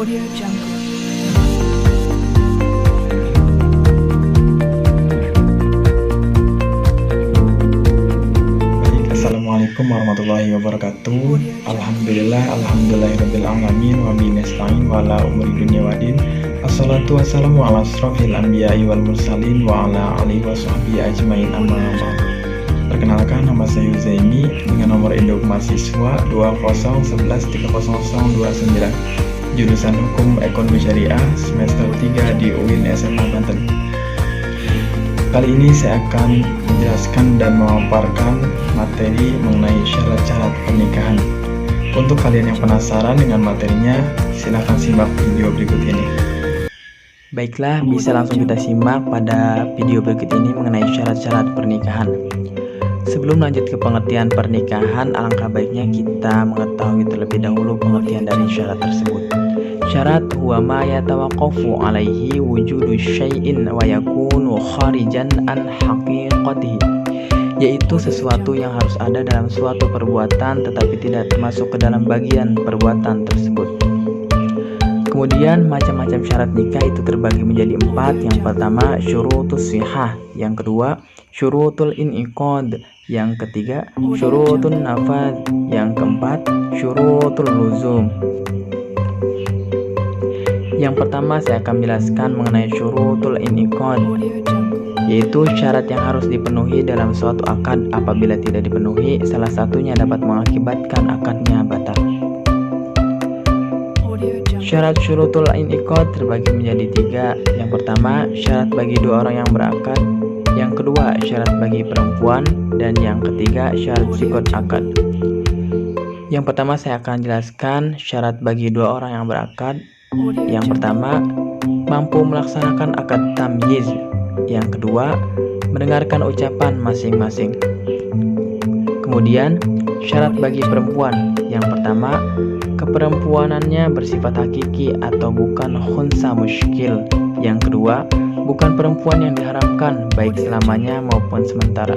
Assalamualaikum warahmatullahi wabarakatuh. Alhamdulillahirabbil alamin wa bihi nasta'in wa ala umuri dunya waddin. Assalatu wassalamu ala asrofil anbiya'i wal mursalin wa ala alihi wa sahbihi ajmain amma ba'du. Perkenalkan, nama saya Yuzaimi dengan nomor induk mahasiswa 2011300229, jurusan Hukum Ekonomi Syariah semester 3 di UIN SMA Banten. Kali ini saya akan menjelaskan dan memaparkan materi mengenai syarat-syarat pernikahan. Untuk kalian yang penasaran dengan materinya, silahkan simak video berikut ini. Baiklah, bisa langsung kita simak pada video berikut ini mengenai syarat-syarat pernikahan. Sebelum lanjut ke pengertian pernikahan, alangkah baiknya kita mengetahui terlebih dahulu pengertian dari syarat tersebut. Syarat huwa ma yatawaqqafu alaihi wujudu syai'in wa yakunu kharijan an haqiqatihi, yaitu sesuatu yang harus ada dalam suatu perbuatan tetapi tidak termasuk ke dalam bagian perbuatan tersebut. Kemudian macam-macam syarat nikah itu terbagi menjadi 4. Yang pertama syurutus shihah, yang kedua syurutul in'iqad, yang ketiga syurutun nafadz, yang keempat syurutul luzum. Yang pertama saya akan menjelaskan mengenai syurutul in'iqad, yaitu syarat yang harus dipenuhi dalam suatu akad. Apabila tidak dipenuhi, salah satunya dapat mengakibatkan akadnya batal. Syarat syurutul in'iqad terbagi menjadi 3. Yang pertama syarat bagi 2 orang yang berakad, yang kedua syarat bagi perempuan, dan yang ketiga syarat sikot akad. Yang pertama saya akan jelaskan syarat bagi 2 orang yang berakad. Yang pertama, mampu melaksanakan akad tamyiz. Yang kedua, mendengarkan ucapan masing-masing. Kemudian, syarat bagi perempuan. Yang pertama, keperempuanannya bersifat hakiki atau bukan khunsa muskil. Yang kedua, bukan perempuan yang diharamkan baik selamanya maupun sementara.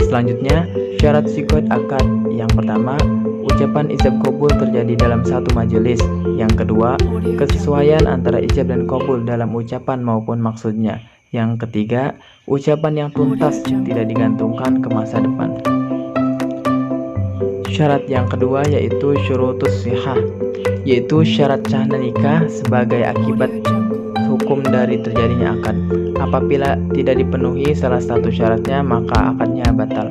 Selanjutnya, syarat sikot akad. Yang pertama, ucapan ijab qabul terjadi dalam satu majelis. Yang kedua, kesesuaian antara ijab dan qabul dalam ucapan maupun maksudnya. Yang ketiga, ucapan yang tuntas tidak digantungkan ke masa depan. Syarat yang kedua yaitu syurutus shihah, yaitu syarat sah nikah sebagai akibat hukum dari terjadinya akad. Apabila tidak dipenuhi salah satu syaratnya, maka akadnya batal.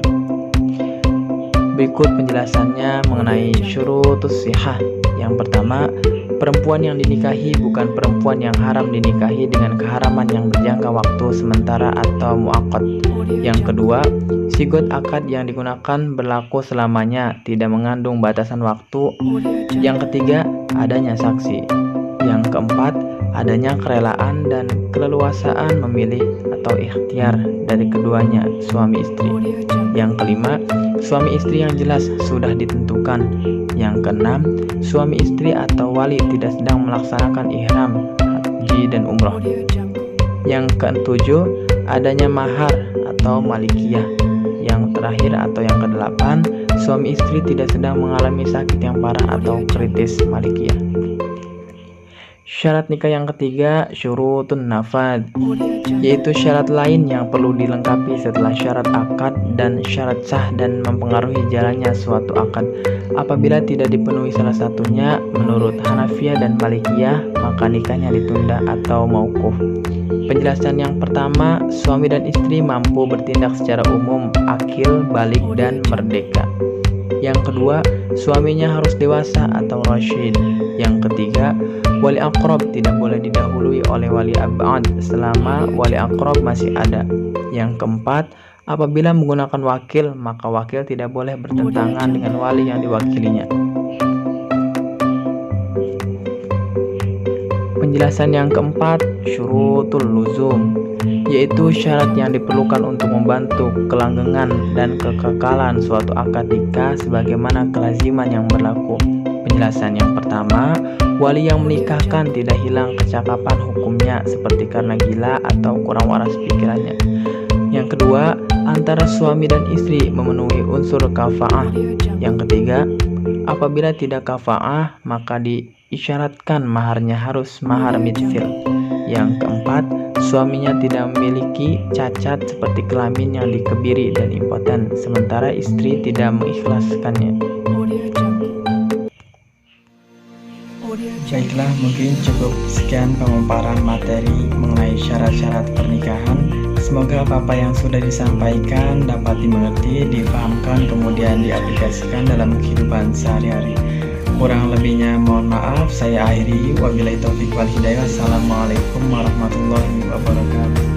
Berikut penjelasannya mengenai syurutus shihah. Yang pertama, perempuan yang dinikahi bukan perempuan yang haram dinikahi dengan keharaman yang berjangka waktu sementara atau muaqqat. Yang kedua, sigot akad yang digunakan berlaku selamanya, tidak mengandung batasan waktu. Yang ketiga, adanya saksi. Yang keempat, adanya kerelaan dan keleluasaan memilih atau ikhtiar dari keduanya, suami istri. Yang kelima, suami istri yang jelas sudah ditentukan. Yang keenam, suami istri atau wali tidak sedang melaksanakan ihram, haji dan umroh. Yang ketujuh, adanya mahar atau malikiyah. Yang terakhir atau yang kedelapan, suami istri tidak sedang mengalami sakit yang parah atau kritis, malikiyah. Syarat nikah yang ketiga, syurutun nafadz, yaitu syarat lain yang perlu dilengkapi setelah syarat akad dan syarat sah dan mempengaruhi jalannya suatu akad. Apabila tidak dipenuhi salah satunya, menurut Hanafiyah dan Malikiyah, maka nikahnya ditunda atau mauquf. Penjelasan yang pertama, suami dan istri mampu bertindak secara umum, akil, balik, dan merdeka. Yang kedua, suaminya harus dewasa atau rasyid. Yang ketiga, wali aqrab tidak boleh didahului oleh wali ab'ad selama wali aqrab masih ada. Yang keempat, apabila menggunakan wakil, maka wakil tidak boleh bertentangan dengan wali yang diwakilinya. Penjelasan yang keempat, syurutul luzum, yaitu syarat yang diperlukan untuk membantu kelanggengan dan kekekalan suatu akad nikah sebagaimana kelaziman yang berlaku. Penjelasan yang pertama, wali yang menikahkan tidak hilang kecakapan hukumnya seperti karena gila atau kurang waras pikirannya. Yang kedua, antara suami dan istri memenuhi unsur kafa'ah. Yang ketiga, apabila tidak kafa'ah maka diisyaratkan maharnya harus mahar mitfil. Yang keempat, suaminya tidak memiliki cacat seperti kelamin yang dikebiri dan impoten, sementara istri tidak mengikhlaskannya. Baiklah, mungkin cukup sekian pemaparan materi mengenai syarat-syarat pernikahan. Semoga apa-apa yang sudah disampaikan dapat dimengerti, dipahamkan, kemudian diaplikasikan dalam kehidupan sehari-hari. Kurang lebihnya mohon maaf, saya akhiri. Wabillahi taufiq wal hidayah. Assalamualaikum warahmatullahi wabarakatuh.